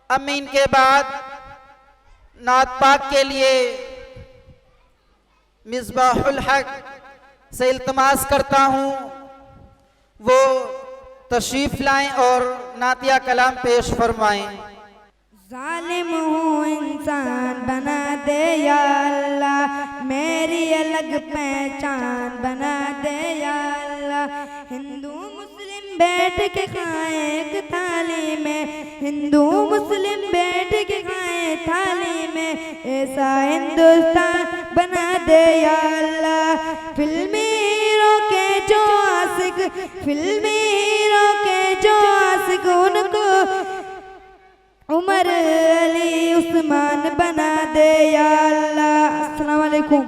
अमीन के बाद नात पाक के लिए मिसबाहुल हक से इल्तमास करता हूँ वो तशरीफ लाएं और नातिया कलाम पेश फरमाएं। जालिम हूँ इंसान बना दे या अल्लाह, मेरी अलग पहचान बना दे या अल्लाह। हिंदू मुस्लिम बैठ के खाएं एक थाली में, हिंदू मुस्लिम बैठ के खाएं थाली में, ऐसा हिंदुस्तान बना दे या अल्लाह। फिल्मी हीरो के जो आशिक, फिल्मी हीरो के जो आशिक, उनको उमर अली उस्मान बना दे या अल्लाह। अस्सलाम वालेकुम।